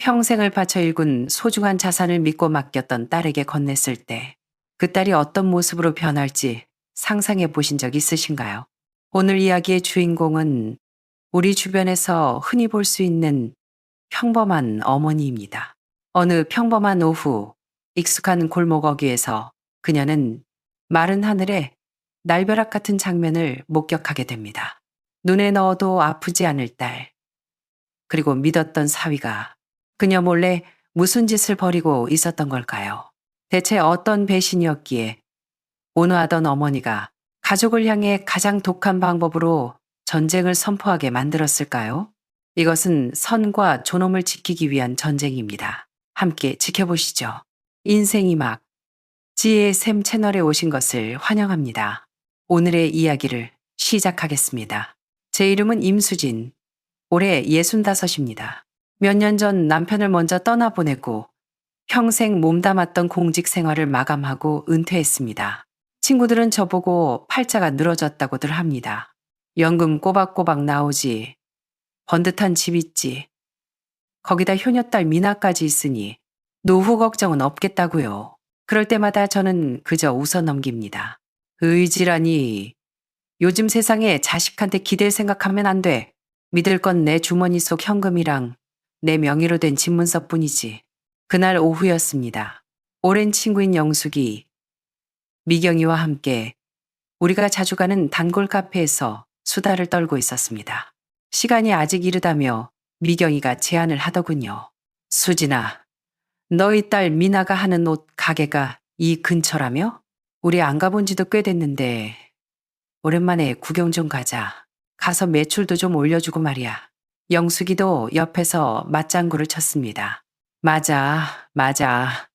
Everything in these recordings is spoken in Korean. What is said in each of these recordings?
평생을 바쳐 일군 소중한 자산을 믿고 맡겼던 딸에게 건넸을 때 그 딸이 어떤 모습으로 변할지 상상해 보신 적 있으신가요? 오늘 이야기의 주인공은 우리 주변에서 흔히 볼 수 있는 평범한 어머니입니다. 어느 평범한 오후, 익숙한 골목 어귀에서 그녀는 마른 하늘에 날벼락 같은 장면을 목격하게 됩니다. 눈에 넣어도 아프지 않을 딸, 그리고 믿었던 사위가 그녀 몰래 무슨 짓을 벌이고 있었던 걸까요? 대체 어떤 배신이었기에 온화하던 어머니가 가족을 향해 가장 독한 방법으로 전쟁을 선포하게 만들었을까요? 이것은 선과 존엄을 지키기 위한 전쟁입니다. 함께 지켜보시죠. 인생이 막 지혜의 샘 채널에 오신 것을 환영합니다. 오늘의 이야기를 시작하겠습니다. 제 이름은 임수진. 올해 65입니다. 몇 년 전 남편을 먼저 떠나보내고 평생 몸담았던 공직 생활을 마감하고 은퇴했습니다. 친구들은 저보고 팔자가 늘어졌다고들 합니다. 연금 꼬박꼬박 나오지, 번듯한 집 있지, 거기다 효녀딸 미나까지 있으니 노후 걱정은 없겠다고요. 그럴 때마다 저는 그저 웃어 넘깁니다. 의지라니, 요즘 세상에 자식한테 기댈 생각하면 안 돼. 믿을 건 내 주머니 속 현금이랑 내 명의로 된 집문서뿐이지. 그날 오후였습니다. 오랜 친구인 영숙이 미경이와 함께 우리가 자주 가는 단골 카페에서 수다를 떨고 있었습니다. 시간이 아직 이르다며 미경이가 제안을 하더군요. 수진아, 너희 딸 미나가 하는 옷 가게가 이 근처라며? 우리 안 가본 지도 꽤 됐는데 오랜만에 구경 좀 가자. 가서 매출도 좀 올려주고 말이야. 영숙이도 옆에서 맞장구를 쳤습니다. 맞아.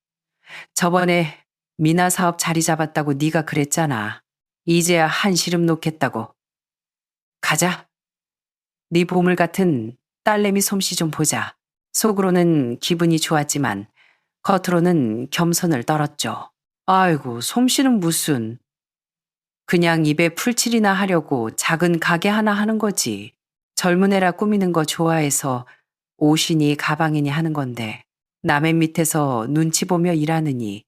저번에 미나 사업 자리 잡았다고 네가 그랬잖아. 이제야 한시름 놓겠다고. 가자. 네 보물 같은 딸내미 솜씨 좀 보자. 속으로는 기분이 좋았지만 겉으로는 겸손을 떨었죠. 아이고, 솜씨는 무슨. 그냥 입에 풀칠이나 하려고 작은 가게 하나 하는 거지. 젊은 애라 꾸미는 거 좋아해서 옷이니 가방이니 하는 건데 남의 밑에서 눈치 보며 일하느니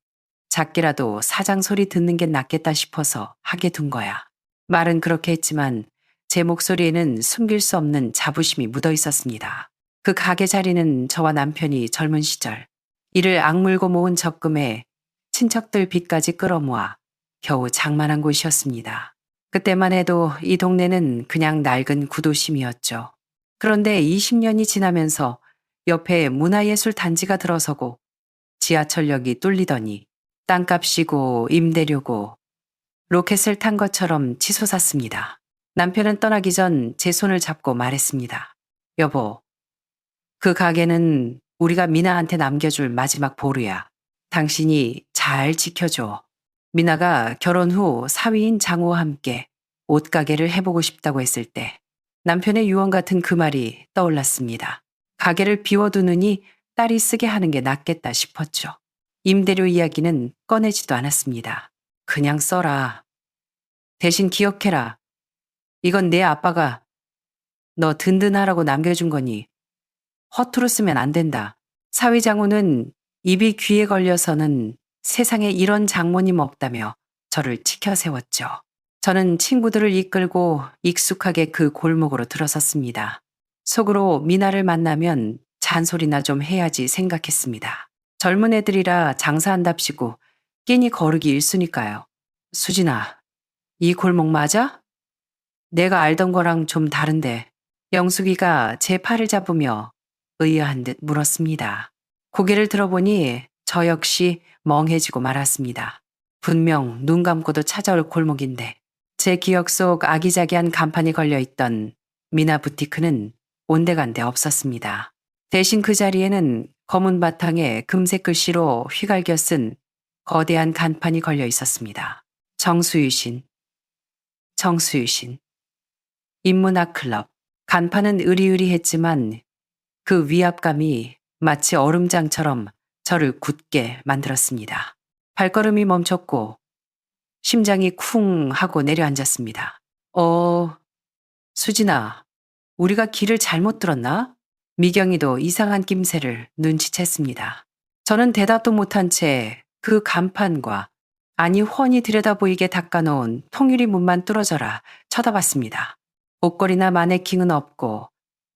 작게라도 사장 소리 듣는 게 낫겠다 싶어서 하게 둔 거야. 말은 그렇게 했지만 제 목소리에는 숨길 수 없는 자부심이 묻어 있었습니다. 그 가게 자리는 저와 남편이 젊은 시절 이를 악물고 모은 적금에 친척들 빚까지 끌어모아 겨우 장만한 곳이었습니다. 그때만 해도 이 동네는 그냥 낡은 구도심이었죠. 그런데 20년이 지나면서 옆에 문화예술 단지가 들어서고 지하철역이 뚫리더니 땅값이고 임대료고 로켓을 탄 것처럼 치솟았습니다. 남편은 떠나기 전 제 손을 잡고 말했습니다. 여보, 그 가게는 우리가 미나한테 남겨줄 마지막 보루야. 당신이 잘 지켜줘. 미나가 결혼 후 사위인 장호와 함께 옷가게를 해보고 싶다고 했을 때 남편의 유언 같은 그 말이 떠올랐습니다. 가게를 비워두느니 딸이 쓰게 하는 게 낫겠다 싶었죠. 임대료 이야기는 꺼내지도 않았습니다. 그냥 써라. 대신 기억해라. 이건 내 아빠가 너 든든하라고 남겨준 거니 허투루 쓰면 안 된다. 사위 장호는 입이 귀에 걸려서는 세상에 이런 장모님 없다며 저를 치켜 세웠죠. 저는 친구들을 이끌고 익숙하게 그 골목으로 들어섰습니다. 속으로 미나를 만나면 잔소리나 좀 해야지 생각했습니다. 젊은 애들이라 장사한답시고 끼니 거르기 일쑤니까요. 수진아, 이 골목 맞아? 내가 알던 거랑 좀 다른데. 영숙이가 제 팔을 잡으며 의아한 듯 물었습니다. 고개를 들어보니 저 역시 멍해지고 말았습니다. 분명 눈 감고도 찾아올 골목인데 제 기억 속 아기자기한 간판이 걸려있던 미나 부티크는 온데간데 없었습니다. 대신 그 자리에는 검은 바탕에 금색 글씨로 휘갈겨 쓴 거대한 간판이 걸려 있었습니다. 정수유신. 인문학클럽. 간판은 으리으리했지만 그 위압감이 마치 얼음장처럼 저를 굳게 만들었습니다. 발걸음이 멈췄고 심장이 쿵 하고 내려앉았습니다. 수진아, 우리가 길을 잘못 들었나? 미경이도 이상한 낌새를 눈치챘습니다. 저는 대답도 못한 채 그 간판과 아니 훤히 들여다보이게 닦아놓은 통유리 문만 뚫어져라 쳐다봤습니다. 옷걸이나 마네킹은 없고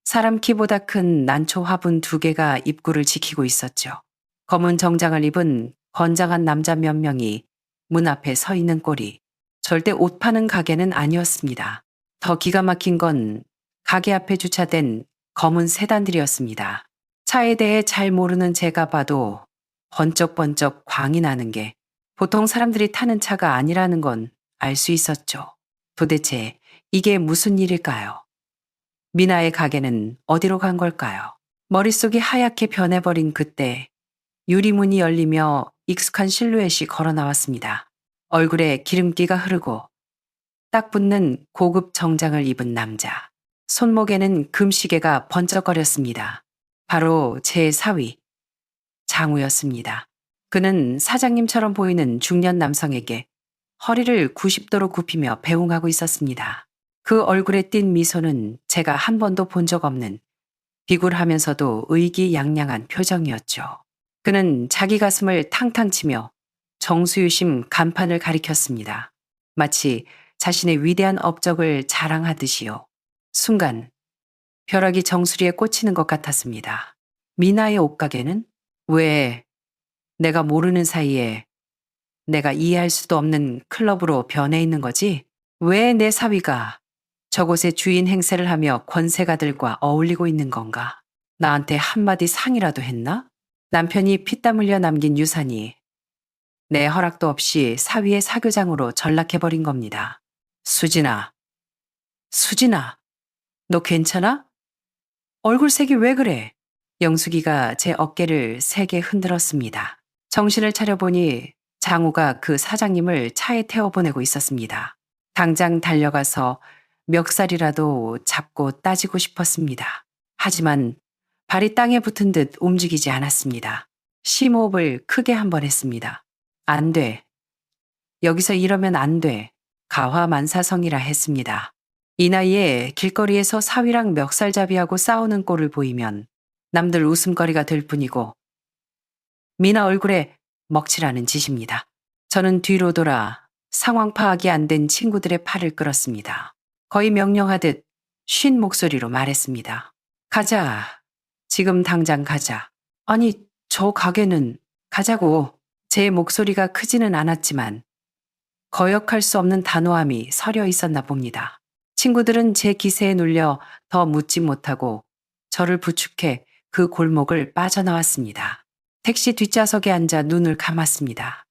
사람 키보다 큰 난초 화분 2개가 입구를 지키고 있었죠. 검은 정장을 입은 건장한 남자 몇 명이 문 앞에 서 있는 꼴이 절대 옷 파는 가게는 아니었습니다. 더 기가 막힌 건 가게 앞에 주차된 검은 세단들이었습니다. 차에 대해 잘 모르는 제가 봐도 번쩍번쩍 광이 나는 게 보통 사람들이 타는 차가 아니라는 건 알 수 있었죠. 도대체 이게 무슨 일일까요? 미나의 가게는 어디로 간 걸까요? 머릿속이 하얗게 변해버린 그때 유리문이 열리며 익숙한 실루엣이 걸어 나왔습니다. 얼굴에 기름기가 흐르고 딱 붙는 고급 정장을 입은 남자. 손목에는 금시계가 번쩍거렸습니다. 바로 제 사위, 장우였습니다. 그는 사장님처럼 보이는 중년 남성에게 허리를 90도로 굽히며 배웅하고 있었습니다. 그 얼굴에 띈 미소는 제가 한 번도 본 적 없는 비굴하면서도 의기양양한 표정이었죠. 그는 자기 가슴을 탕탕 치며 정수유심 간판을 가리켰습니다. 마치 자신의 위대한 업적을 자랑하듯이요. 순간 벼락이 정수리에 꽂히는 것 같았습니다. 미나의 옷가게는 왜 내가 모르는 사이에 내가 이해할 수도 없는 클럽으로 변해 있는 거지? 왜 내 사위가 저곳에 주인 행세를 하며 권세가들과 어울리고 있는 건가? 나한테 한마디 상이라도 했나? 남편이 피땀 흘려 남긴 유산이 내 허락도 없이 사위의 사교장으로 전락해버린 겁니다. 수진아, 수진아, 너 괜찮아? 얼굴색이 왜 그래? 영숙이가 제 어깨를 세게 흔들었습니다. 정신을 차려보니 장우가 그 사장님을 차에 태워보내고 있었습니다. 당장 달려가서 멱살이라도 잡고 따지고 싶었습니다. 하지만 발이 땅에 붙은 듯 움직이지 않았습니다. 심호흡을 크게 한 번 했습니다. 안 돼. 여기서 이러면 안 돼. 가화만사성이라 했습니다. 이 나이에 길거리에서 사위랑 멱살잡이하고 싸우는 꼴을 보이면 남들 웃음거리가 될 뿐이고 미나 얼굴에 먹칠하는 짓입니다. 저는 뒤로 돌아 상황 파악이 안 된 친구들의 팔을 끌었습니다. 거의 명령하듯 쉰 목소리로 말했습니다. 가자. 지금 당장 가자. 아니, 저 가게는 가자고. 제 목소리가 크지는 않았지만 거역할 수 없는 단호함이 서려 있었나 봅니다. 친구들은 제 기세에 눌려 더 묻지 못하고 저를 부축해 그 골목을 빠져나왔습니다. 택시 뒷좌석에 앉아 눈을 감았습니다.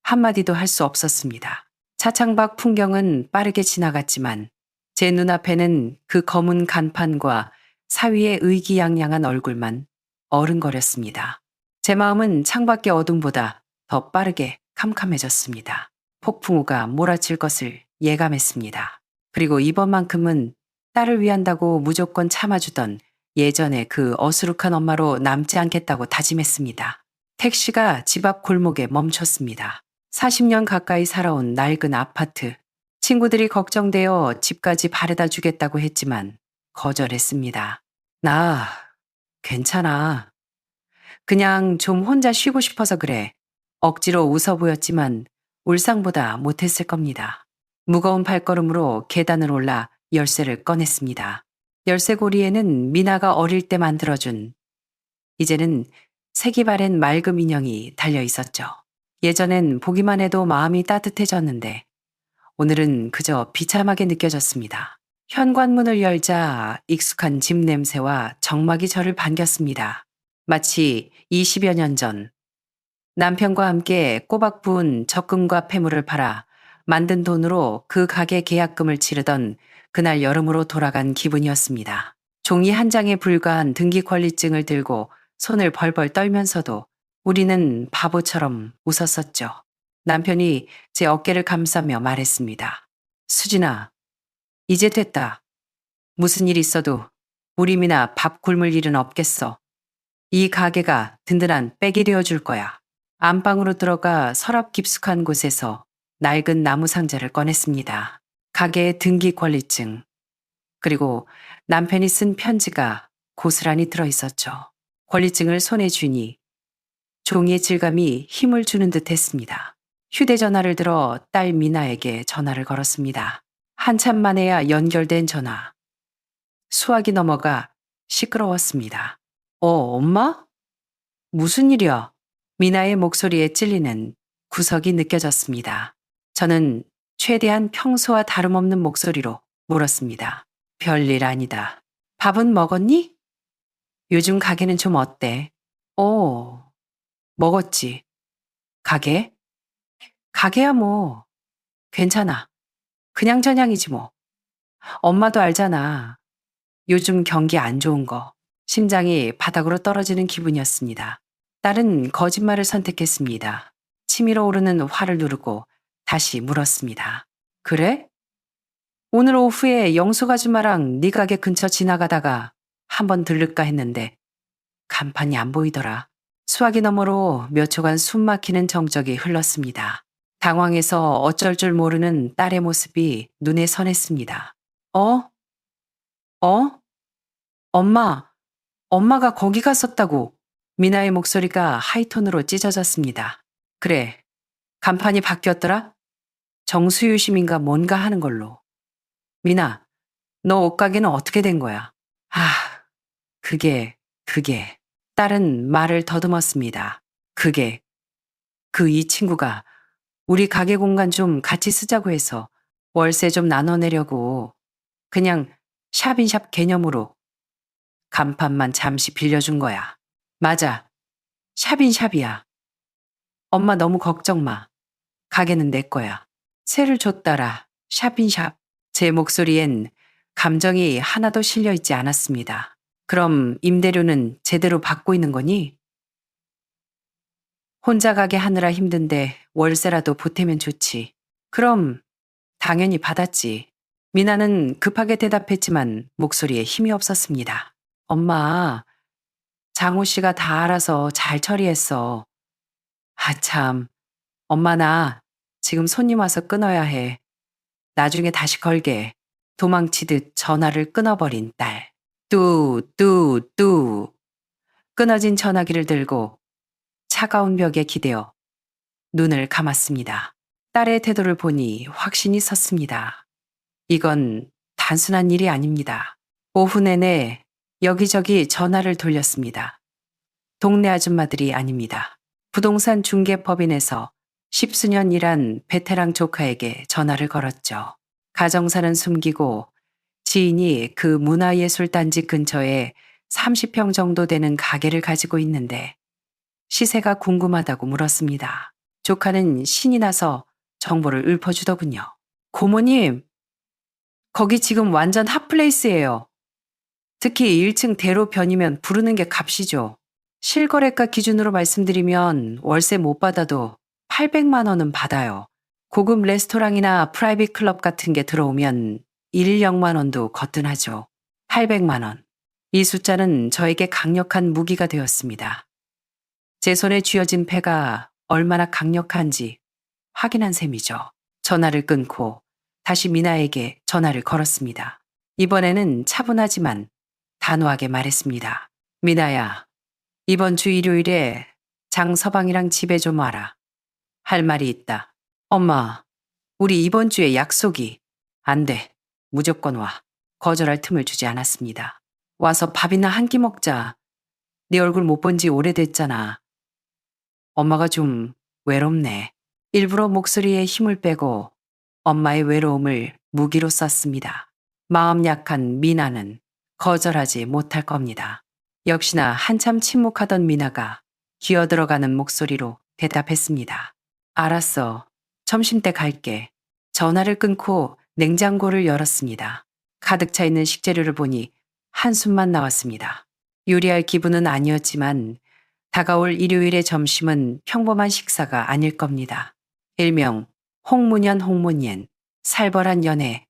한마디도 할 수 없었습니다. 차창 밖 풍경은 빠르게 지나갔지만 제 눈앞에는 그 검은 간판과 사위의 의기양양한 얼굴만 어른거렸습니다. 제 마음은 창밖의 어둠보다 더 빠르게 캄캄해졌습니다. 폭풍우가 몰아칠 것을 예감했습니다. 그리고 이번만큼은 딸을 위한다고 무조건 참아주던 예전의 그 어수룩한 엄마로 남지 않겠다고 다짐했습니다. 택시가 집 앞 골목에 멈췄습니다. 40년 가까이 살아온 낡은 아파트. 친구들이 걱정되어 집까지 바래다 주겠다고 했지만 거절했습니다. 나 괜찮아. 그냥 좀 혼자 쉬고 싶어서 그래. 억지로 웃어 보였지만 울상보다 못했을 겁니다. 무거운 발걸음으로 계단을 올라 열쇠를 꺼냈습니다. 열쇠고리에는 미나가 어릴 때 만들어준 이제는 색이 바랜 맑은 인형이 달려 있었죠. 예전엔 보기만 해도 마음이 따뜻해졌는데 오늘은 그저 비참하게 느껴졌습니다. 현관문을 열자 익숙한 집 냄새와 정막이 저를 반겼습니다. 마치 20여 년 전 남편과 함께 꼬박 부은 적금과 폐물을 팔아 만든 돈으로 그 가게 계약금을 치르던 그날 여름으로 돌아간 기분이었습니다. 종이 한 장에 불과한 등기권리증을 들고 손을 벌벌 떨면서도 우리는 바보처럼 웃었었죠. 남편이 제 어깨를 감싸며 말했습니다. 수진아, 이제 됐다. 무슨 일 있어도 우리 미나 밥 굶을 일은 없겠어. 이 가게가 든든한 백이 되어줄 거야. 안방으로 들어가 서랍 깊숙한 곳에서 낡은 나무 상자를 꺼냈습니다. 가게의 등기 권리증, 그리고 남편이 쓴 편지가 고스란히 들어있었죠. 권리증을 손에 쥐니 종이의 질감이 힘을 주는 듯 했습니다. 휴대전화를 들어 딸 미나에게 전화를 걸었습니다. 한참 만에야 연결된 전화. 수화기 넘어가 시끄러웠습니다. 엄마? 무슨 일이야? 미나의 목소리에 찔리는 구석이 느껴졌습니다. 저는 최대한 평소와 다름없는 목소리로 물었습니다. 별일 아니다. 밥은 먹었니? 요즘 가게는 좀 어때? 먹었지. 가게? 가게야 뭐. 괜찮아. 그냥 저냥이지 뭐. 엄마도 알잖아. 요즘 경기 안 좋은 거. 심장이 바닥으로 떨어지는 기분이었습니다. 딸은 거짓말을 선택했습니다. 치밀어 오르는 화를 누르고 다시 물었습니다. 그래? 오늘 오후에 영숙 아줌마랑 네 가게 근처 지나가다가 한번 들를까 했는데 간판이 안 보이더라. 수화기 너머로 몇 초간 숨 막히는 정적이 흘렀습니다. 당황해서 어쩔 줄 모르는 딸의 모습이 눈에 선했습니다. 어? 어? 엄마가 거기 갔었다고. 미나의 목소리가 하이톤으로 찢어졌습니다. 그래, 간판이 바뀌었더라? 정수유심인가 뭔가 하는 걸로. 미나, 너 옷가게는 어떻게 된 거야? 그게. 딸은 말을 더듬었습니다. 이 친구가 우리 가게 공간 좀 같이 쓰자고 해서 월세 좀 나눠내려고 그냥 샵인샵 개념으로 간판만 잠시 빌려준 거야. 맞아. 샵인샵이야. 엄마 너무 걱정 마. 가게는 내 거야. 세를 줬더라. 샵인샵. 제 목소리엔 감정이 하나도 실려 있지 않았습니다. 그럼 임대료는 제대로 받고 있는 거니? 혼자 가게 하느라 힘든데 월세라도 보태면 좋지. 그럼 당연히 받았지. 미나는 급하게 대답했지만 목소리에 힘이 없었습니다. 엄마, 장호 씨가 다 알아서 잘 처리했어. 참. 엄마 나 지금 손님 와서 끊어야 해. 나중에 다시 걸게. 도망치듯 전화를 끊어버린 딸. 뚜. 끊어진 전화기를 들고 차가운 벽에 기대어 눈을 감았습니다. 딸의 태도를 보니 확신이 섰습니다. 이건 단순한 일이 아닙니다. 오후 내내 여기저기 전화를 돌렸습니다. 동네 아줌마들이 아닙니다. 부동산 중개법인에서 10수년 일한 베테랑 조카에게 전화를 걸었죠. 가정사는 숨기고 지인이 그 문화예술단지 근처에 30평 정도 되는 가게를 가지고 있는데 시세가 궁금하다고 물었습니다. 조카는 신이 나서 정보를 읊어주더군요. 고모님, 거기 지금 완전 핫플레이스예요. 특히 1층 대로 변이면 부르는 게 값이죠. 실거래가 기준으로 말씀드리면 월세 못 받아도 800만 원은 받아요. 고급 레스토랑이나 프라이빗 클럽 같은 게 들어오면 1-0만 원도 거뜬하죠. 800만 원. 이 숫자는 저에게 강력한 무기가 되었습니다. 제 손에 쥐어진 패가 얼마나 강력한지 확인한 셈이죠. 전화를 끊고 다시 미나에게 전화를 걸었습니다. 이번에는 차분하지만 단호하게 말했습니다. 미나야, 이번 주 일요일에 장서방이랑 집에 좀 와라. 할 말이 있다. 엄마, 우리 이번 주에 약속이. 안 돼. 무조건 와. 거절할 틈을 주지 않았습니다. 와서 밥이나 한 끼 먹자. 네 얼굴 못 본 지 오래됐잖아. 엄마가 좀 외롭네. 일부러 목소리에 힘을 빼고 엄마의 외로움을 무기로 썼습니다. 마음 약한 미나는 거절하지 못할 겁니다. 역시나 한참 침묵하던 미나가 기어들어가는 목소리로 대답했습니다. 알았어. 점심때 갈게. 전화를 끊고 냉장고를 열었습니다. 가득 차 있는 식재료를 보니 한숨만 나왔습니다. 요리할 기분은 아니었지만 다가올 일요일의 점심은 평범한 식사가 아닐 겁니다. 일명 홍문연, 살벌한 연애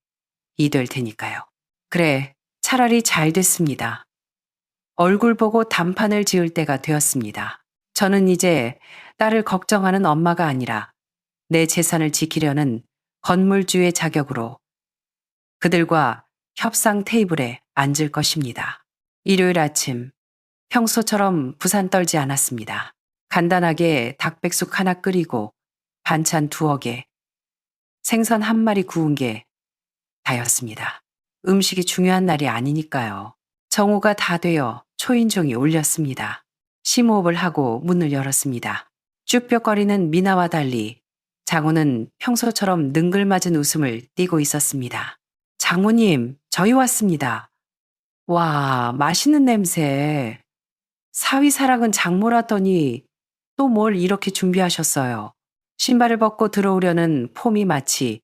이될 테니까요. 그래, 차라리 잘 됐습니다. 얼굴 보고 단판을 지을 때가 되었습니다. 저는 이제 딸을 걱정하는 엄마가 아니라 내 재산을 지키려는 건물주의 자격으로 그들과 협상 테이블에 앉을 것입니다. 일요일 아침, 평소처럼 부산 떨지 않았습니다. 간단하게 닭백숙 하나 끓이고 반찬 2개, 생선 1마리 구운 게 다였습니다. 음식이 중요한 날이 아니니까요. 정오가 다 되어 초인종이 울렸습니다. 심호흡을 하고 문을 열었습니다. 쭈뼛거리는 미나와 달리 장호는 평소처럼 능글맞은 웃음을 띠고 있었습니다. 장모님, 저희 왔습니다. 와, 맛있는 냄새. 사위사랑은 장모라더니 또 뭘 이렇게 준비하셨어요. 신발을 벗고 들어오려는 폼이 마치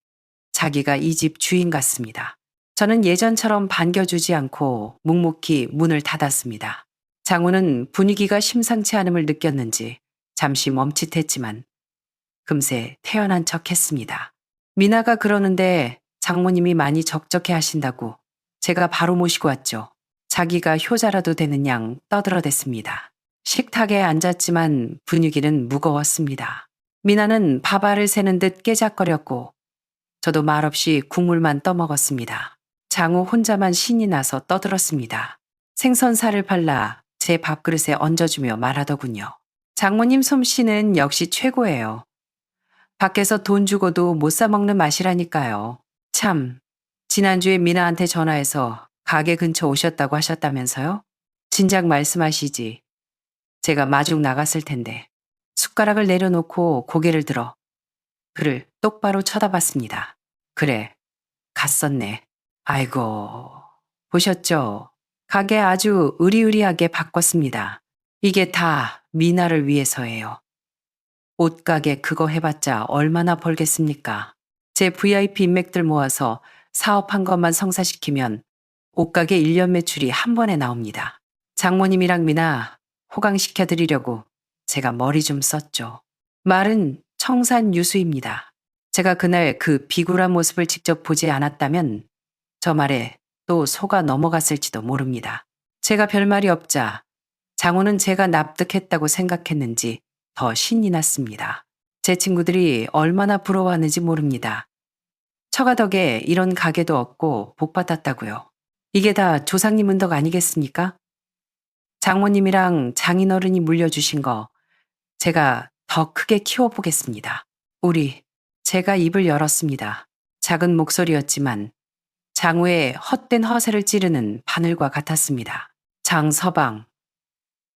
자기가 이 집 주인 같습니다. 저는 예전처럼 반겨주지 않고 묵묵히 문을 닫았습니다. 장호는 분위기가 심상치 않음을 느꼈는지 잠시 멈칫했지만 금세 태연한 척 했습니다. 미나가 그러는데 장모님이 많이 적적해 하신다고 제가 바로 모시고 왔죠. 자기가 효자라도 되는 양 떠들어댔습니다. 식탁에 앉았지만 분위기는 무거웠습니다. 미나는 밥알을 새는 듯 깨작거렸고 저도 말없이 국물만 떠먹었습니다. 장호 혼자만 신이 나서 떠들었습니다. 생선살을 발라 제 밥그릇에 얹어주며 말하더군요. 장모님 솜씨는 역시 최고예요. 밖에서 돈 주고도 못 사먹는 맛이라니까요. 참, 지난주에 미나한테 전화해서 가게 근처 오셨다고 하셨다면서요? 진작 말씀하시지. 제가 마중 나갔을 텐데. 숟가락을 내려놓고 고개를 들어 그를 똑바로 쳐다봤습니다. 그래, 갔었네. 아이고, 보셨죠? 가게 아주 으리으리하게 바꿨습니다. 이게 다 미나를 위해서예요. 옷가게 그거 해봤자 얼마나 벌겠습니까? 제 VIP 인맥들 모아서 사업한 것만 성사시키면 옷가게 1년 매출이 한 번에 나옵니다. 장모님이랑 미나 호강시켜드리려고 제가 머리 좀 썼죠. 말은 청산유수입니다. 제가 그날 그 비굴한 모습을 직접 보지 않았다면 저 말에 또 속아 넘어갔을지도 모릅니다. 제가 별말이 없자 장호는 제가 납득했다고 생각했는지 더 신이 났습니다. 제 친구들이 얼마나 부러워하는지 모릅니다. 처가 덕에 이런 가게도 없고 복받았다고요. 이게 다 조상님 은덕 아니겠습니까? 장모님이랑 장인어른이 물려주신 거 제가 더 크게 키워보겠습니다. 제가 입을 열었습니다. 작은 목소리였지만 장우의 헛된 허세를 찌르는 바늘과 같았습니다. 장서방,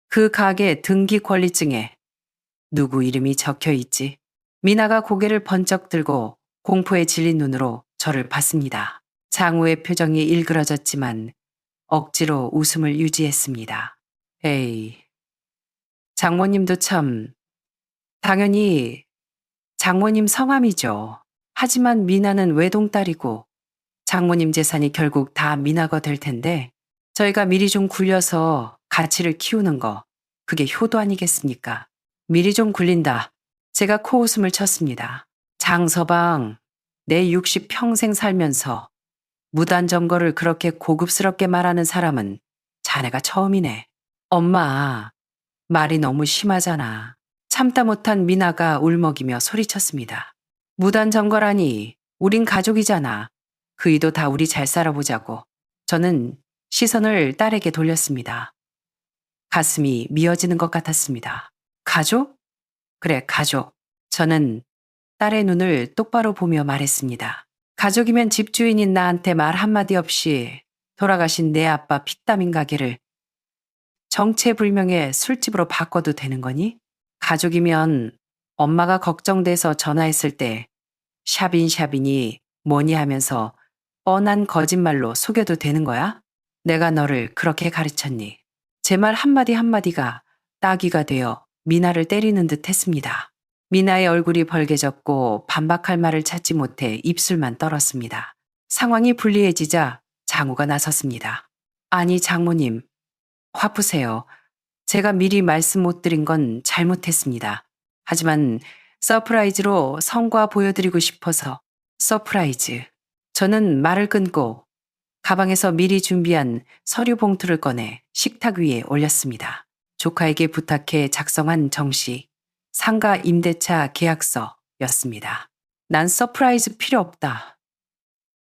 그 가게 등기 권리증에 누구 이름이 적혀 있지? 미나가 고개를 번쩍 들고 공포에 질린 눈으로 저를 봤습니다. 장우의 표정이 일그러졌지만 억지로 웃음을 유지했습니다. 에이, 장모님도 참, 당연히 장모님 성함이죠. 하지만 미나는 외동딸이고 장모님 재산이 결국 다 미나가 될 텐데 저희가 미리 좀 굴려서 가치를 키우는 거 그게 효도 아니겠습니까? 미리 좀 굴린다. 제가 코웃음을 쳤습니다. 장서방, 내 60 평생 살면서 무단점거를 그렇게 고급스럽게 말하는 사람은 자네가 처음이네. 엄마, 말이 너무 심하잖아. 참다 못한 미나가 울먹이며 소리쳤습니다. 무단점거라니, 우린 가족이잖아. 그 이도 다 우리 잘 살아보자고. 저는 시선을 딸에게 돌렸습니다. 가슴이 미어지는 것 같았습니다. 가족? 그래, 가족. 저는 딸의 눈을 똑바로 보며 말했습니다. 가족이면 집주인인 나한테 말 한마디 없이 돌아가신 내 아빠 피땀인 가게를 정체불명의 술집으로 바꿔도 되는 거니? 가족이면 엄마가 걱정돼서 전화했을 때 샤빈샤빈이 뭐니 하면서 뻔한 거짓말로 속여도 되는 거야? 내가 너를 그렇게 가르쳤니? 제 말 한마디 한마디가 따귀가 되어 미나를 때리는 듯 했습니다. 미나의 얼굴이 벌개졌고 반박할 말을 찾지 못해 입술만 떨었습니다. 상황이 불리해지자 장우가 나섰습니다. 아니 장모님, 화 푸세요. 제가 미리 말씀 못 드린 건 잘못했습니다. 하지만 서프라이즈로 성과 보여드리고 싶어서 서프라이즈. 저는 말을 끊고 가방에서 미리 준비한 서류 봉투를 꺼내 식탁 위에 올렸습니다. 조카에게 부탁해 작성한 정시, 상가 임대차 계약서였습니다. 난 서프라이즈 필요 없다.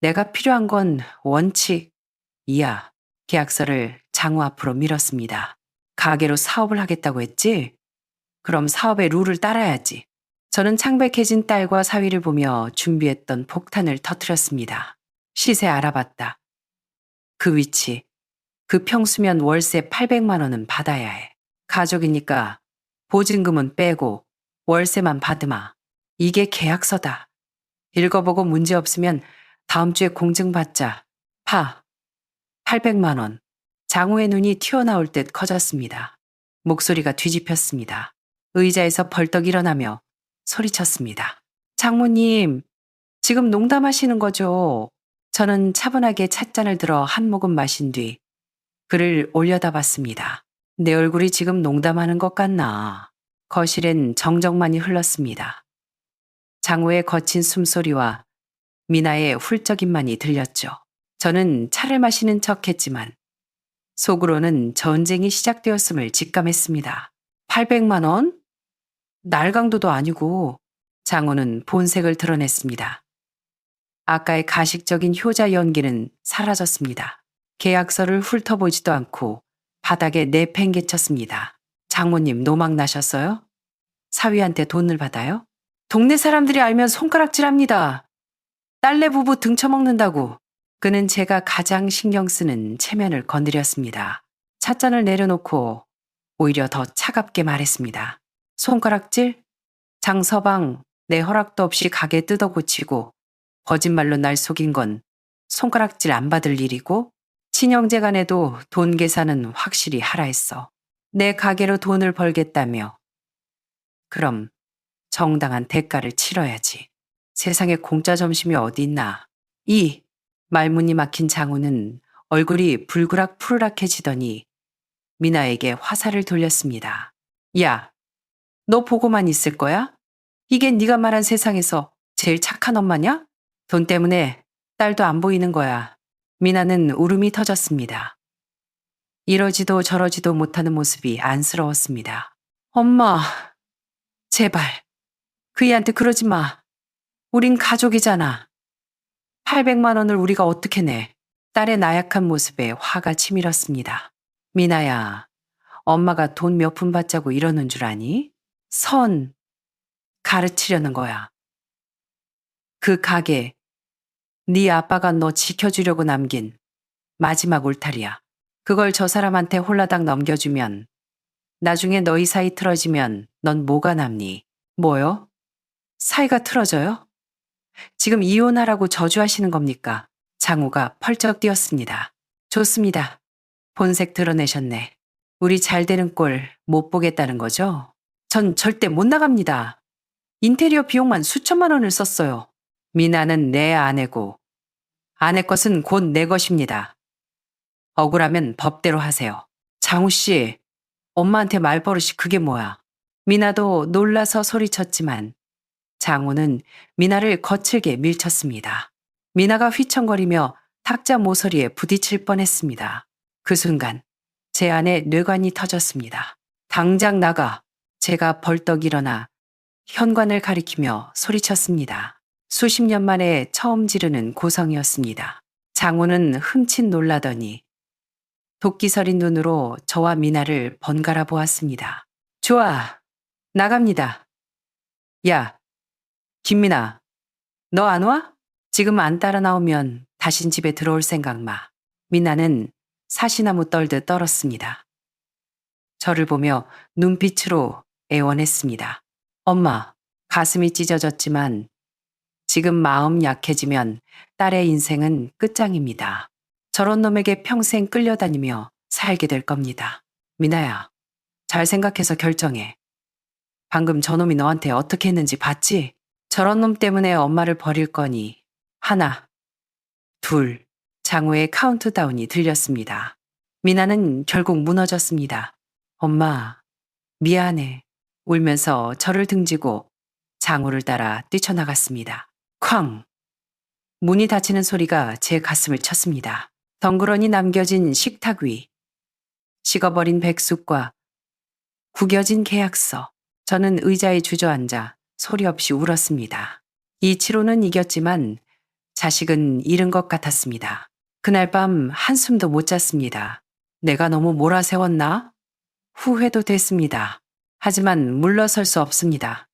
내가 필요한 건 원칙. 이야, 계약서를 장우 앞으로 밀었습니다. 가게로 사업을 하겠다고 했지? 그럼 사업의 룰을 따라야지. 저는 창백해진 딸과 사위를 보며 준비했던 폭탄을 터뜨렸습니다. 시세 알아봤다. 그 위치, 그 평수면 월세 800만 원은 받아야 해. 가족이니까 보증금은 빼고 월세만 받으마. 이게 계약서다. 읽어보고 문제 없으면 다음 주에 공증받자. 800만 원. 장우의 눈이 튀어나올 듯 커졌습니다. 목소리가 뒤집혔습니다. 의자에서 벌떡 일어나며 소리쳤습니다. 장모님, 지금 농담하시는 거죠? 저는 차분하게 찻잔을 들어 한 모금 마신 뒤 그를 올려다봤습니다. 내 얼굴이 지금 농담하는 것 같나? 거실엔 정적만이 흘렀습니다. 장우의 거친 숨소리와 미나의 훌쩍임만이 들렸죠. 저는 차를 마시는 척했지만 속으로는 전쟁이 시작되었음을 직감했습니다. 800만 원? 날강도도 아니고. 장우는 본색을 드러냈습니다. 아까의 가식적인 효자 연기는 사라졌습니다. 계약서를 훑어보지도 않고 바닥에 내팽개쳤습니다. 장모님 노망 나셨어요? 사위한테 돈을 받아요? 동네 사람들이 알면 손가락질합니다. 딸내 부부 등쳐먹는다고. 그는 제가 가장 신경 쓰는 체면을 건드렸습니다. 찻잔을 내려놓고 오히려 더 차갑게 말했습니다. 손가락질? 장서방, 내 허락도 없이 가게 뜯어고치고 거짓말로 날 속인 건 손가락질 안 받을 일이고 친형제간에도 돈 계산은 확실히 하라 했어. 내 가게로 돈을 벌겠다며. 그럼 정당한 대가를 치러야지. 세상에 공짜 점심이 어디 있나. 이 말문이 막힌 장우는 얼굴이 불그락 푸르락해지더니 미나에게 화살을 돌렸습니다. 야, 너 보고만 있을 거야? 이게 네가 말한 세상에서 제일 착한 엄마냐? 돈 때문에 딸도 안 보이는 거야. 미나는 울음이 터졌습니다. 이러지도 저러지도 못하는 모습이 안쓰러웠습니다. 엄마, 제발 그이한테 그러지 마. 우린 가족이잖아. 800만 원을 우리가 어떻게 내? 딸의 나약한 모습에 화가 치밀었습니다. 미나야, 엄마가 돈 몇 푼 받자고 이러는 줄 아니? 선 가르치려는 거야. 그 가게 네 아빠가 너 지켜주려고 남긴 마지막 울타리야. 그걸 저 사람한테 홀라당 넘겨주면 나중에 너희 사이 틀어지면 넌 뭐가 남니? 뭐요? 사이가 틀어져요? 지금 이혼하라고 저주하시는 겁니까? 장우가 펄쩍 뛰었습니다. 좋습니다. 본색 드러내셨네. 우리 잘 되는 꼴 못 보겠다는 거죠? 전 절대 못 나갑니다. 인테리어 비용만 수천만 원을 썼어요. 미나는 내 아내고 아내 것은 곧 내 것입니다. 억울하면 법대로 하세요. 장우 씨, 엄마한테 말버릇이 그게 뭐야? 미나도 놀라서 소리쳤지만 장우는 미나를 거칠게 밀쳤습니다. 미나가 휘청거리며 탁자 모서리에 부딪힐 뻔했습니다. 그 순간 제 안에 뇌관이 터졌습니다. 당장 나가. 제가 벌떡 일어나 현관을 가리키며 소리쳤습니다. 수십 년 만에 처음 지르는 고성이었습니다. 장우는 흠칫 놀라더니 도끼 서린 눈으로 저와 미나를 번갈아 보았습니다. 좋아, 나갑니다. 야, 김미나, 너 안 와? 지금 안 따라 나오면 다신 집에 들어올 생각 마. 미나는 사시나무 떨듯 떨었습니다. 저를 보며 눈빛으로 애원했습니다. 엄마, 가슴이 찢어졌지만 지금 마음 약해지면 딸의 인생은 끝장입니다. 저런 놈에게 평생 끌려다니며 살게 될 겁니다. 미나야, 잘 생각해서 결정해. 방금 저놈이 너한테 어떻게 했는지 봤지? 저런 놈 때문에 엄마를 버릴 거니. 하나, 둘, 장우의 카운트다운이 들렸습니다. 미나는 결국 무너졌습니다. 엄마, 미안해. 울면서 저를 등지고 장우를 따라 뛰쳐나갔습니다. 쾅! 문이 닫히는 소리가 제 가슴을 쳤습니다. 덩그러니 남겨진 식탁 위, 식어버린 백숙과 구겨진 계약서. 저는 의자에 주저앉아 소리 없이 울었습니다. 이 치로는 이겼지만 자식은 잃은 것 같았습니다. 그날 밤 한숨도 못 잤습니다. 내가 너무 몰아세웠나? 후회도 됐습니다. 하지만 물러설 수 없습니다.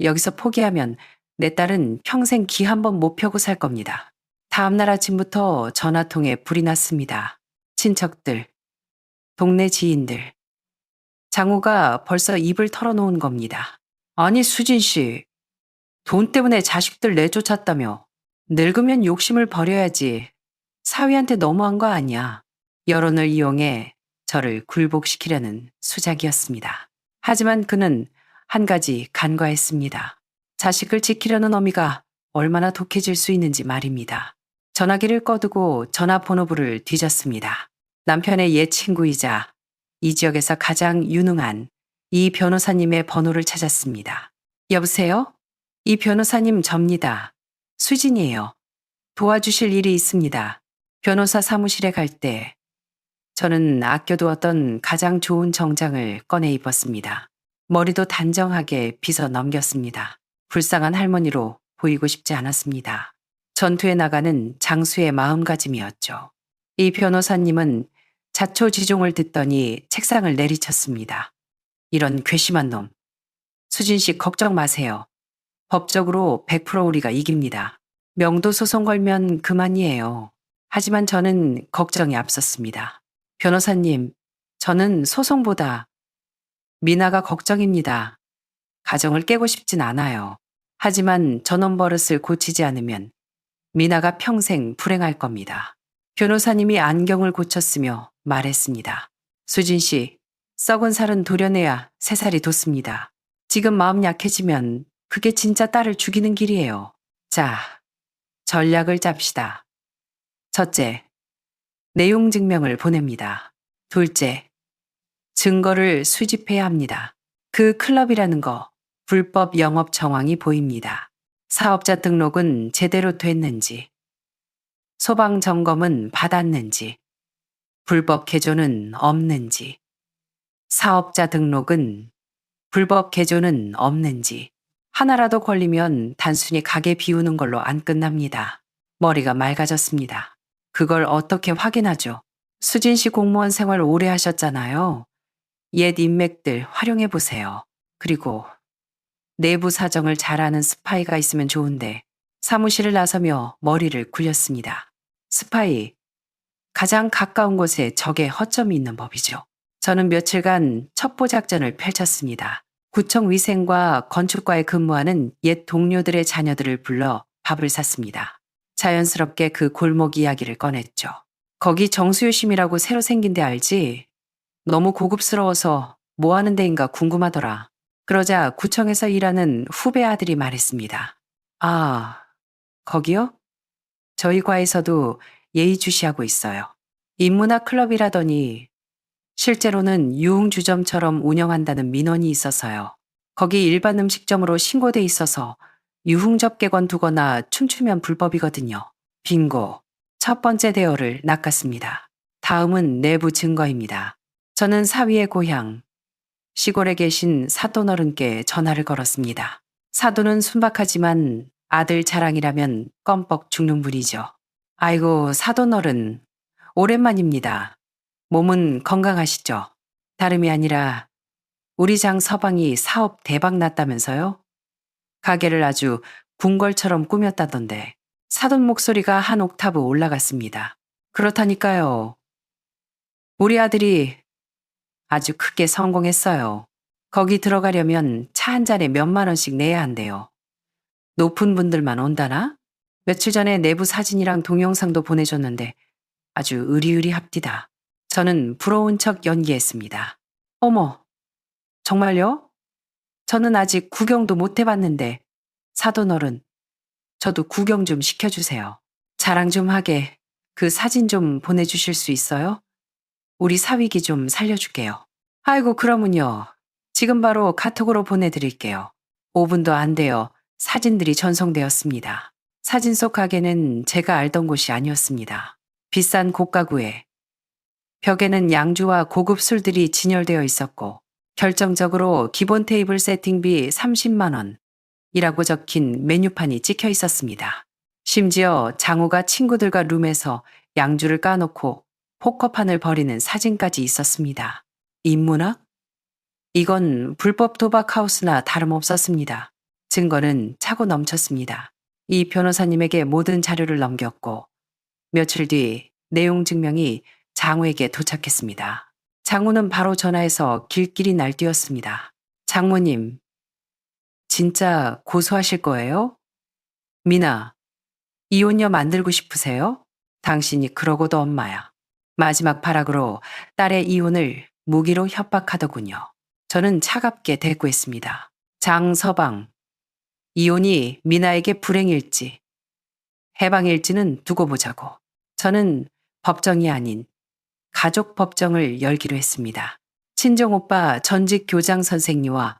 여기서 포기하면 내 딸은 평생 기 한 번 못 펴고 살 겁니다. 다음날 아침부터 전화통에 불이 났습니다. 친척들, 동네 지인들. 장우가 벌써 입을 털어놓은 겁니다. 아니, 수진 씨, 돈 때문에 자식들 내쫓았다며. 늙으면 욕심을 버려야지. 사위한테 너무한 거 아니야. 여론을 이용해 저를 굴복시키려는 수작이었습니다. 하지만 그는 한 가지 간과했습니다. 자식을 지키려는 어미가 얼마나 독해질 수 있는지 말입니다. 전화기를 꺼두고 전화번호부를 뒤졌습니다. 남편의 옛 친구이자 이 지역에서 가장 유능한 이 변호사님의 번호를 찾았습니다. 여보세요? 이 변호사님 접니다. 수진이에요. 도와주실 일이 있습니다. 변호사 사무실에 갈 때 저는 아껴두었던 가장 좋은 정장을 꺼내 입었습니다. 머리도 단정하게 빗어 넘겼습니다. 불쌍한 할머니로 보이고 싶지 않았습니다. 전투에 나가는 장수의 마음가짐이었죠. 이 변호사님은 자초지종을 듣더니 책상을 내리쳤습니다. 이런 괘씸한 놈. 수진 씨 걱정 마세요. 법적으로 100% 우리가 이깁니다. 명도 소송 걸면 그만이에요. 하지만 저는 걱정이 앞섰습니다. 변호사님, 저는 소송보다 미나가 걱정입니다. 가정을 깨고 싶진 않아요. 하지만 저놈 버릇을 고치지 않으면 미나가 평생 불행할 겁니다. 변호사님이 안경을 고쳤으며 말했습니다. 수진 씨, 썩은 살은 도려내야 새살이 돋습니다. 지금 마음 약해지면 그게 진짜 딸을 죽이는 길이에요. 자, 전략을 짭시다. 첫째, 내용 증명을 보냅니다. 둘째, 증거를 수집해야 합니다. 그 클럽이라는 거 불법 영업 정황이 보입니다. 사업자 등록은 제대로 됐는지, 소방 점검은 받았는지, 불법 개조는 없는지, 사업자 등록은 불법 개조는 없는지, 하나라도 걸리면 단순히 가게 비우는 걸로 안 끝납니다. 머리가 맑아졌습니다. 그걸 어떻게 확인하죠? 수진 씨 공무원 생활 오래 하셨잖아요. 옛 인맥들 활용해 보세요. 그리고 내부 사정을 잘 아는 스파이가 있으면 좋은데 사무실을 나서며 머리를 굴렸습니다. 스파이, 가장 가까운 곳에 적의 허점이 있는 법이죠. 저는 며칠간 첩보 작전을 펼쳤습니다. 구청 위생과 건축과에 근무하는 옛 동료들의 자녀들을 불러 밥을 샀습니다. 자연스럽게 그 골목 이야기를 꺼냈죠. 거기 정수요심이라고 새로 생긴 데 알지? 너무 고급스러워서 뭐 하는 데인가 궁금하더라. 그러자 구청에서 일하는 후배 아들이 말했습니다. 아, 거기요? 저희 과에서도 예의주시하고 있어요. 인문학 클럽이라더니 실제로는 유흥주점처럼 운영한다는 민원이 있어서요. 거기 일반 음식점으로 신고돼 있어서 유흥접객원 두거나 춤추면 불법이거든요. 빙고. 첫 번째 대어를 낚았습니다. 다음은 내부 증거입니다. 저는 사위의 고향, 시골에 계신 사돈어른께 전화를 걸었습니다. 사돈은 순박하지만 아들 자랑이라면 껌뻑 죽는 분이죠. 아이고, 사돈어른, 오랜만입니다. 몸은 건강하시죠? 다름이 아니라 우리 장 서방이 사업 대박 났다면서요? 가게를 아주 궁궐처럼 꾸몄다던데. 사돈 목소리가 한 옥타브 올라갔습니다. 그렇다니까요. 우리 아들이 아주 크게 성공했어요. 거기 들어가려면 차 한 잔에 몇만 원씩 내야 한대요. 높은 분들만 온다나? 며칠 전에 내부 사진이랑 동영상도 보내줬는데 아주 의리의리합디다. 저는 부러운 척 연기했습니다. 어머, 정말요? 저는 아직 구경도 못 해봤는데 사돈어른, 저도 구경 좀 시켜주세요. 자랑 좀 하게 그 사진 좀 보내주실 수 있어요? 우리 사위기 좀 살려줄게요. 아이고, 그러면요. 지금 바로 카톡으로 보내드릴게요. 5분도 안 돼요. 사진들이 전송되었습니다. 사진 속 가게는 제가 알던 곳이 아니었습니다. 비싼 고가구에 벽에는 양주와 고급 술들이 진열되어 있었고 결정적으로 기본 테이블 세팅비 30만 원이라고 적힌 메뉴판이 찍혀 있었습니다. 심지어 장우가 친구들과 룸에서 양주를 까놓고 포커판을 벌이는 사진까지 있었습니다. 인문학? 이건 불법 도박 하우스나 다름없었습니다. 증거는 차고 넘쳤습니다. 이 변호사님에게 모든 자료를 넘겼고 며칠 뒤 내용 증명이 장우에게 도착했습니다. 장우는 바로 전화해서 길길이 날뛰었습니다. 장모님, 진짜 고소하실 거예요? 미나, 이혼녀 만들고 싶으세요? 당신이 그러고도 엄마야. 마지막 발악으로 딸의 이혼을 무기로 협박하더군요. 저는 차갑게 대꾸했습니다. 장서방, 이혼이 미나에게 불행일지, 해방일지는 두고 보자고. 저는 법정이 아닌 가족 법정을 열기로 했습니다. 친정오빠 전직 교장 선생님과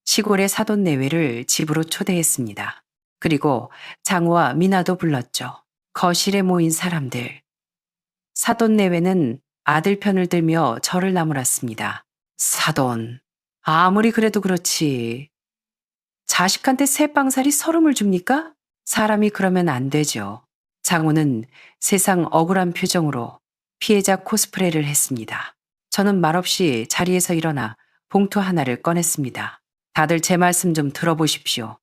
시골의 사돈 내외를 집으로 초대했습니다. 그리고 장우와 미나도 불렀죠. 거실에 모인 사람들. 사돈 내외는 아들 편을 들며 저를 나무랐습니다. 사돈, 아무리 그래도 그렇지. 자식한테 새빵살이 서름을 줍니까? 사람이 그러면 안 되죠. 장우는 세상 억울한 표정으로 피해자 코스프레를 했습니다. 저는 말없이 자리에서 일어나 봉투 하나를 꺼냈습니다. 다들 제 말씀 좀 들어보십시오.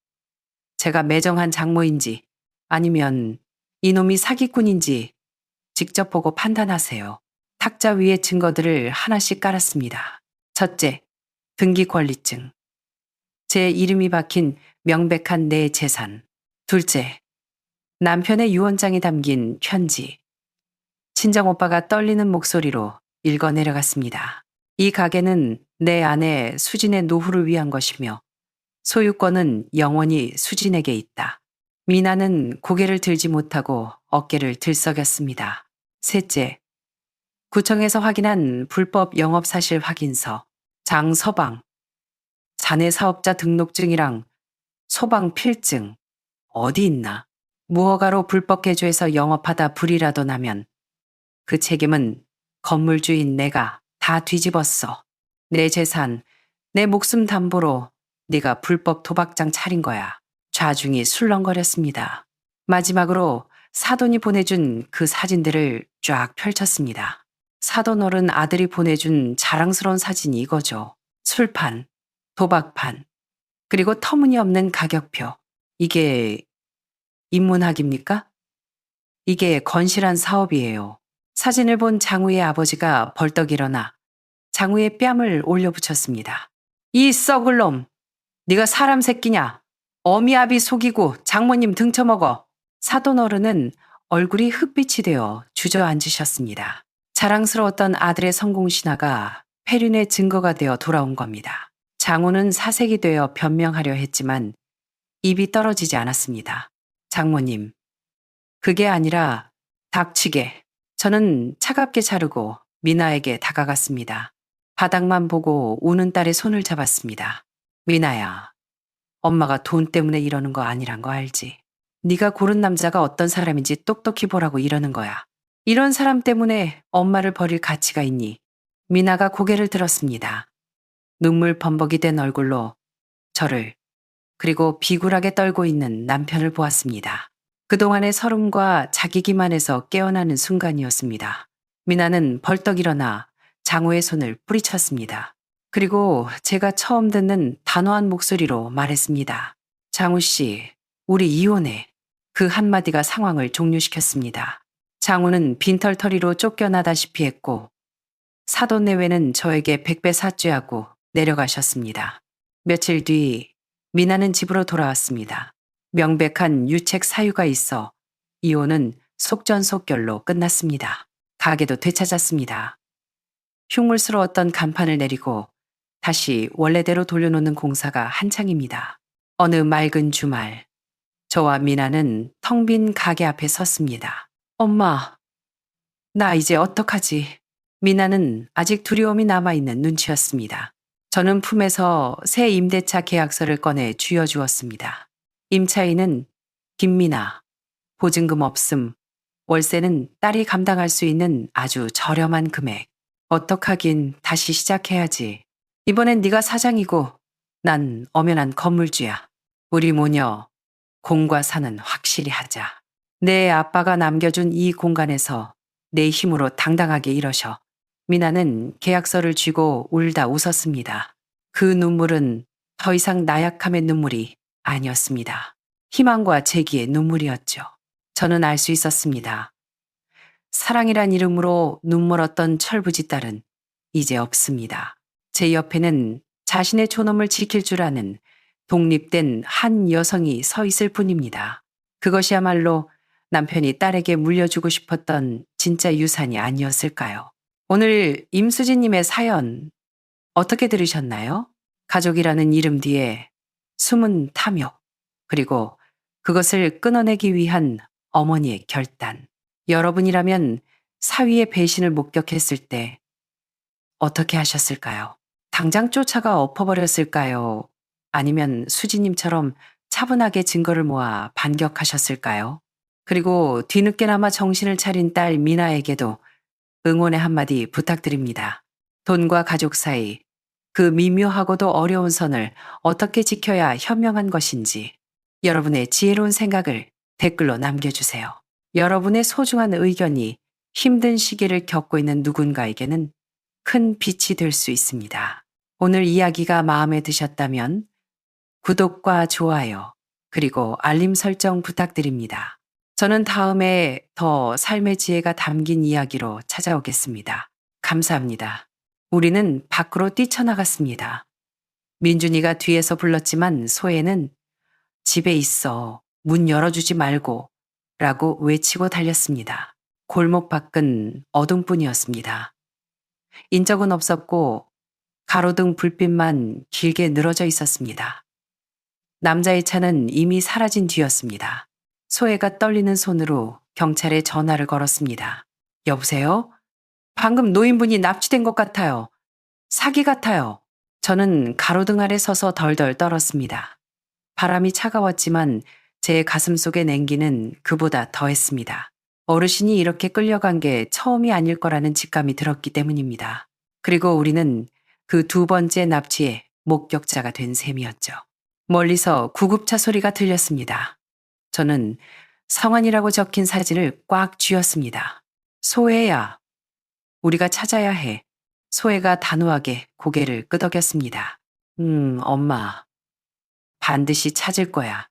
제가 매정한 장모인지 아니면 이놈이 사기꾼인지 직접 보고 판단하세요. 탁자 위에 증거들을 하나씩 깔았습니다. 첫째, 등기 권리증. 제 이름이 박힌 명백한 내 재산. 둘째, 남편의 유언장이 담긴 편지. 친정오빠가 떨리는 목소리로 읽어 내려갔습니다. 이 가게는 내 아내 수진의 노후를 위한 것이며 소유권은 영원히 수진에게 있다. 미나는 고개를 들지 못하고 어깨를 들썩였습니다. 셋째, 구청에서 확인한 불법 영업사실 확인서. 장서방, 자네 사업자 등록증이랑 소방 필증 어디 있나? 무허가로 불법 개조해서 영업하다 불이라도 나면 그 책임은 건물주인 내가 다 뒤집었어. 내 재산, 내 목숨 담보로 네가 불법 도박장 차린 거야. 좌중이 술렁거렸습니다. 마지막으로 사돈이 보내준 그 사진들을 쫙 펼쳤습니다. 사돈 어른 아들이 보내준 자랑스러운 사진이 이거죠. 술판, 도박판, 그리고 터무니없는 가격표. 이게 인문학입니까? 이게 건실한 사업이에요. 사진을 본 장우의 아버지가 벌떡 일어나 장우의 뺨을 올려붙였습니다. 이 썩을 놈! 네가 사람 새끼냐? 어미아비 속이고 장모님 등쳐먹어. 사돈 어른은 얼굴이 흑빛이 되어 주저앉으셨습니다. 자랑스러웠던 아들의 성공 신화가 폐륜의 증거가 되어 돌아온 겁니다. 장우는 사색이 되어 변명하려 했지만 입이 떨어지지 않았습니다. 장모님, 그게 아니라 닥치게. 저는 차갑게 자르고 미나에게 다가갔습니다. 바닥만 보고 우는 딸의 손을 잡았습니다. 미나야, 엄마가 돈 때문에 이러는 거 아니란 거 알지? 네가 고른 남자가 어떤 사람인지 똑똑히 보라고 이러는 거야. 이런 사람 때문에 엄마를 버릴 가치가 있니? 미나가 고개를 들었습니다. 눈물 범벅이 된 얼굴로 저를 그리고 비굴하게 떨고 있는 남편을 보았습니다. 그동안의 서름과 자기 기만에서 깨어나는 순간이었습니다. 미나는 벌떡 일어나 장우의 손을 뿌리쳤습니다. 그리고 제가 처음 듣는 단호한 목소리로 말했습니다. 장우 씨, 우리 이혼해. 그 한마디가 상황을 종료시켰습니다. 장우는 빈털터리로 쫓겨나다시피 했고 사돈 내외는 저에게 백배 사죄하고 내려가셨습니다. 며칠 뒤 미나는 집으로 돌아왔습니다. 명백한 유책 사유가 있어 이혼은 속전속결로 끝났습니다. 가게도 되찾았습니다. 흉물스러웠던 간판을 내리고 다시 원래대로 돌려놓는 공사가 한창입니다. 어느 맑은 주말, 저와 미나는 텅 빈 가게 앞에 섰습니다. 엄마, 나 이제 어떡하지? 미나는 아직 두려움이 남아있는 눈치였습니다. 저는 품에서 새 임대차 계약서를 꺼내 쥐어주었습니다. 임차인은 김미나, 보증금 없음, 월세는 딸이 감당할 수 있는 아주 저렴한 금액. 어떡하긴 다시 시작해야지. 이번엔 네가 사장이고 난 엄연한 건물주야. 우리 모녀 공과 사는 확실히 하자. 내 아빠가 남겨준 이 공간에서 내 힘으로 당당하게 이러셔. 미나는 계약서를 쥐고 울다 웃었습니다. 그 눈물은 더 이상 나약함의 눈물이 아니었습니다. 희망과 재기의 눈물이었죠. 저는 알 수 있었습니다. 사랑이란 이름으로 눈멀었던 철부지 딸은 이제 없습니다. 제 옆에는 자신의 존엄을 지킬 줄 아는 독립된 한 여성이 서 있을 뿐입니다. 그것이야말로 남편이 딸에게 물려주고 싶었던 진짜 유산이 아니었을까요? 오늘 임수진님의 사연 어떻게 들으셨나요? 가족이라는 이름 뒤에 숨은 탐욕, 그리고 그것을 끊어내기 위한 어머니의 결단. 여러분이라면 사위의 배신을 목격했을 때 어떻게 하셨을까요? 당장 쫓아가 엎어버렸을까요? 아니면 수지님처럼 차분하게 증거를 모아 반격하셨을까요? 그리고 뒤늦게나마 정신을 차린 딸 미나에게도 응원의 한마디 부탁드립니다. 돈과 가족 사이, 그 미묘하고도 어려운 선을 어떻게 지켜야 현명한 것인지 여러분의 지혜로운 생각을 댓글로 남겨주세요. 여러분의 소중한 의견이 힘든 시기를 겪고 있는 누군가에게는 큰 빛이 될 수 있습니다. 오늘 이야기가 마음에 드셨다면 구독과 좋아요, 그리고 알림 설정 부탁드립니다. 저는 다음에 더 삶의 지혜가 담긴 이야기로 찾아오겠습니다. 감사합니다. 우리는 밖으로 뛰쳐나갔습니다. 민준이가 뒤에서 불렀지만 소혜는 집에 있어, 문 열어주지 말고 라고 외치고 달렸습니다. 골목 밖은 어둠뿐이었습니다. 인적은 없었고 가로등 불빛만 길게 늘어져 있었습니다. 남자의 차는 이미 사라진 뒤였습니다. 소혜가 떨리는 손으로 경찰에 전화를 걸었습니다. 여보세요? 방금 노인분이 납치된 것 같아요. 사기 같아요. 저는 가로등 아래 서서 덜덜 떨었습니다. 바람이 차가웠지만 제 가슴 속의 냉기는 그보다 더했습니다. 어르신이 이렇게 끌려간 게 처음이 아닐 거라는 직감이 들었기 때문입니다. 그리고 우리는 그 두 번째 납치의 목격자가 된 셈이었죠. 멀리서 구급차 소리가 들렸습니다. 저는 성환이라고 적힌 사진을 꽉 쥐었습니다. 소혜야, 우리가 찾아야 해. 소혜가 단호하게 고개를 끄덕였습니다. 엄마. 반드시 찾을 거야.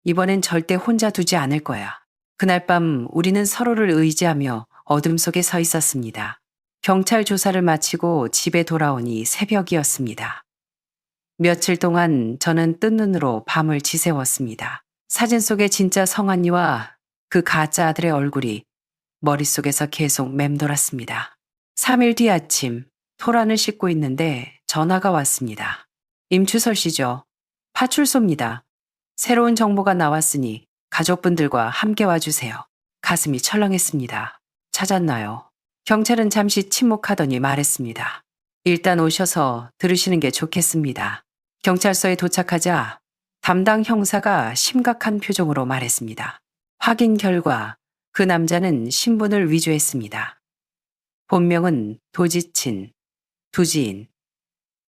이번엔 절대 혼자 두지 않을 거야. 그날 밤 우리는 서로를 의지하며 어둠 속에 서 있었습니다. 경찰 조사를 마치고 집에 돌아오니 새벽이었습니다. 며칠 동안 저는 뜬 눈으로 밤을 지새웠습니다. 사진 속의 진짜 성환이와 그 가짜 아들의 얼굴이 머릿속에서 계속 맴돌았습니다. 3일 뒤 아침, 토란을 씻고 있는데 전화가 왔습니다. 임추설 씨죠. 파출소입니다. 새로운 정보가 나왔으니 가족분들과 함께 와주세요. 가슴이 철렁했습니다. 찾았나요? 경찰은 잠시 침묵하더니 말했습니다. 일단 오셔서 들으시는 게 좋겠습니다. 경찰서에 도착하자 담당 형사가 심각한 표정으로 말했습니다. 확인 결과 그 남자는 신분을 위조했습니다. 본명은 도지친, 두지인,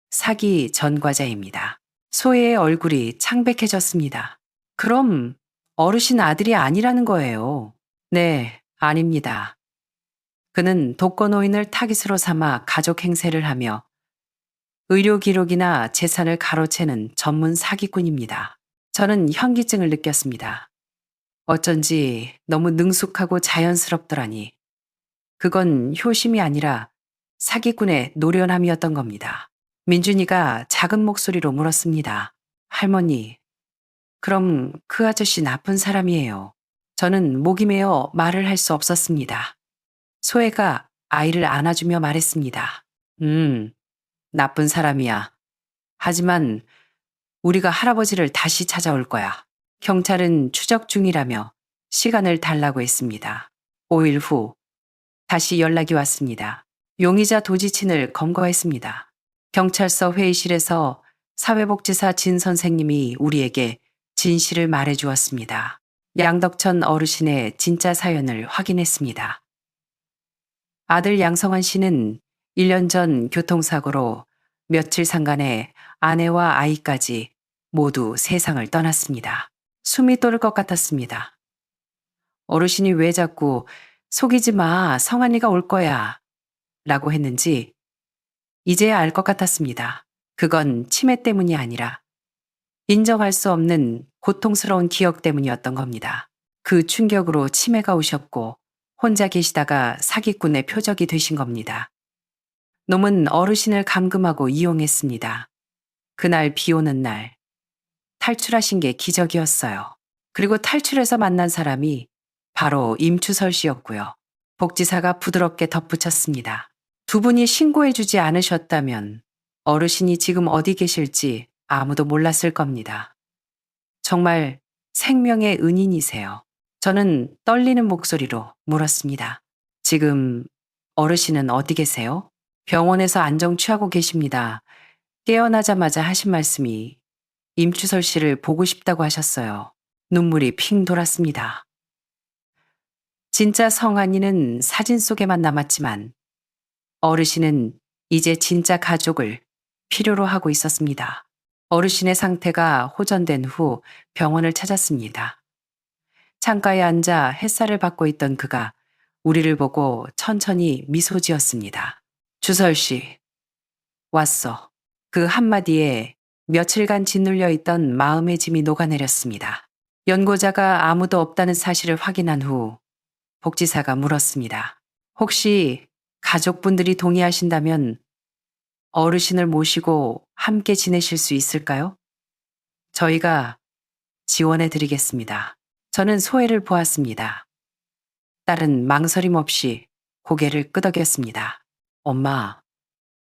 사기 전과자입니다. 소혜의 얼굴이 창백해졌습니다. 그럼 어르신 아들이 아니라는 거예요. 네, 아닙니다. 그는 독거노인을 타깃으로 삼아 가족 행세를 하며 의료 기록이나 재산을 가로채는 전문 사기꾼입니다. 저는 현기증을 느꼈습니다. 어쩐지 너무 능숙하고 자연스럽더라니. 그건 효심이 아니라 사기꾼의 노련함이었던 겁니다. 민준이가 작은 목소리로 물었습니다. 할머니, 그럼 그 아저씨 나쁜 사람이에요. 저는 목이 메어 말을 할 수 없었습니다. 소혜가 아이를 안아주며 말했습니다. 나쁜 사람이야. 하지만 우리가 할아버지를 다시 찾아올 거야. 경찰은 추적 중이라며 시간을 달라고 했습니다. 5일 후 다시 연락이 왔습니다. 용의자 도지친을 검거했습니다. 경찰서 회의실에서 사회복지사 진 선생님이 우리에게 진실을 말해주었습니다. 양덕천 어르신의 진짜 사연을 확인했습니다. 아들 양성환 씨는 1년 전 교통사고로 며칠 상간에 아내와 아이까지 모두 세상을 떠났습니다. 숨이 떨 것 같았습니다. 어르신이 왜 자꾸 속이지 마, 성환이가 올 거야 라고 했는지 이제야 알 것 같았습니다. 그건 치매 때문이 아니라 인정할 수 없는 고통스러운 기억 때문이었던 겁니다. 그 충격으로 치매가 오셨고 혼자 계시다가 사기꾼의 표적이 되신 겁니다. 놈은 어르신을 감금하고 이용했습니다. 그날 비 오는 날 탈출하신 게 기적이었어요. 그리고 탈출해서 만난 사람이 바로 임추설 씨였고요. 복지사가 부드럽게 덧붙였습니다. 두 분이 신고해주지 않으셨다면 어르신이 지금 어디 계실지 아무도 몰랐을 겁니다. 정말 생명의 은인이세요. 저는 떨리는 목소리로 물었습니다. 지금 어르신은 어디 계세요? 병원에서 안정 취하고 계십니다. 깨어나자마자 하신 말씀이 임추설 씨를 보고 싶다고 하셨어요. 눈물이 핑 돌았습니다. 진짜 성환이는 사진 속에만 남았지만 어르신은 이제 진짜 가족을 필요로 하고 있었습니다. 어르신의 상태가 호전된 후 병원을 찾았습니다. 창가에 앉아 햇살을 받고 있던 그가 우리를 보고 천천히 미소 지었습니다. 주설 씨, 왔어. 그 한마디에 며칠간 짓눌려 있던 마음의 짐이 녹아내렸습니다. 연고자가 아무도 없다는 사실을 확인한 후 복지사가 물었습니다. 혹시 가족분들이 동의하신다면 어르신을 모시고 함께 지내실 수 있을까요? 저희가 지원해 드리겠습니다. 저는 소혜를 보았습니다. 딸은 망설임 없이 고개를 끄덕였습니다. 엄마,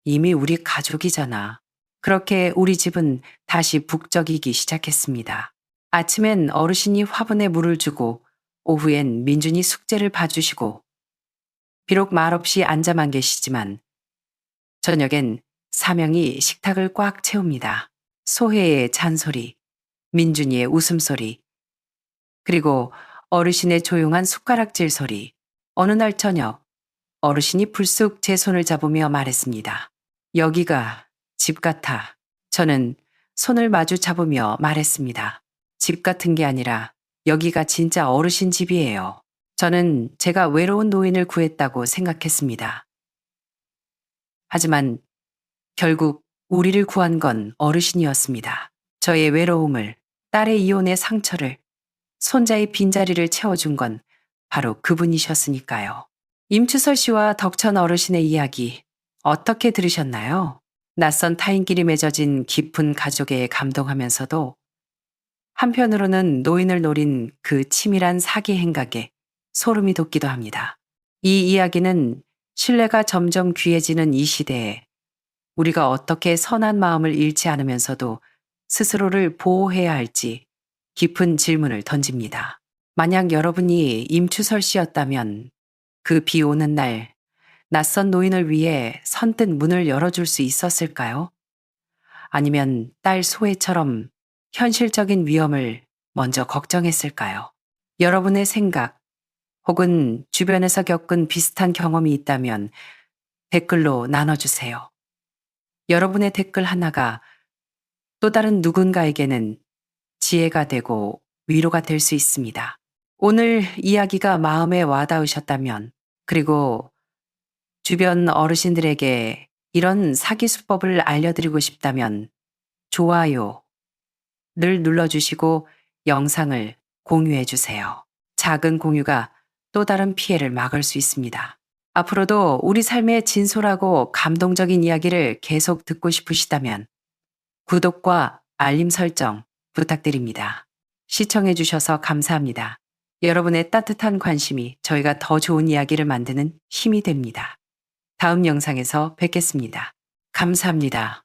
이미 우리 가족이잖아. 그렇게 우리 집은 다시 북적이기 시작했습니다. 아침엔 어르신이 화분에 물을 주고 오후엔 민준이 숙제를 봐주시고 비록 말없이 앉아만 계시지만 저녁엔 사명이 식탁을 꽉 채웁니다. 소혜의 잔소리, 민준이의 웃음소리, 그리고 어르신의 조용한 숟가락질 소리. 어느 날 저녁 어르신이 불쑥 제 손을 잡으며 말했습니다. 여기가 집 같아. 저는 손을 마주 잡으며 말했습니다. 집 같은 게 아니라 여기가 진짜 어르신 집이에요. 저는 제가 외로운 노인을 구했다고 생각했습니다. 하지만 결국 우리를 구한 건 어르신이었습니다. 저의 외로움을, 딸의 이혼의 상처를, 손자의 빈자리를 채워준 건 바로 그분이셨으니까요. 임추설 씨와 덕천 어르신의 이야기 어떻게 들으셨나요? 낯선 타인끼리 맺어진 깊은 가족에 감동하면서도 한편으로는 노인을 노린 그 치밀한 사기 행각에 소름이 돋기도 합니다. 이 이야기는 신뢰가 점점 귀해지는 이 시대에 우리가 어떻게 선한 마음을 잃지 않으면서도 스스로를 보호해야 할지 깊은 질문을 던집니다. 만약 여러분이 임추설 씨였다면 그 비 오는 날 낯선 노인을 위해 선뜻 문을 열어줄 수 있었을까요? 아니면 딸 소혜처럼 현실적인 위험을 먼저 걱정했을까요? 여러분의 생각 혹은 주변에서 겪은 비슷한 경험이 있다면 댓글로 나눠주세요. 여러분의 댓글 하나가 또 다른 누군가에게는 지혜가 되고 위로가 될 수 있습니다. 오늘 이야기가 마음에 와닿으셨다면, 그리고 주변 어르신들에게 이런 사기 수법을 알려드리고 싶다면 좋아요를 눌러주시고 영상을 공유해주세요. 작은 공유가 또 다른 피해를 막을 수 있습니다. 앞으로도 우리 삶의 진솔하고 감동적인 이야기를 계속 듣고 싶으시다면 구독과 알림 설정 부탁드립니다. 시청해주셔서 감사합니다. 여러분의 따뜻한 관심이 저희가 더 좋은 이야기를 만드는 힘이 됩니다. 다음 영상에서 뵙겠습니다. 감사합니다.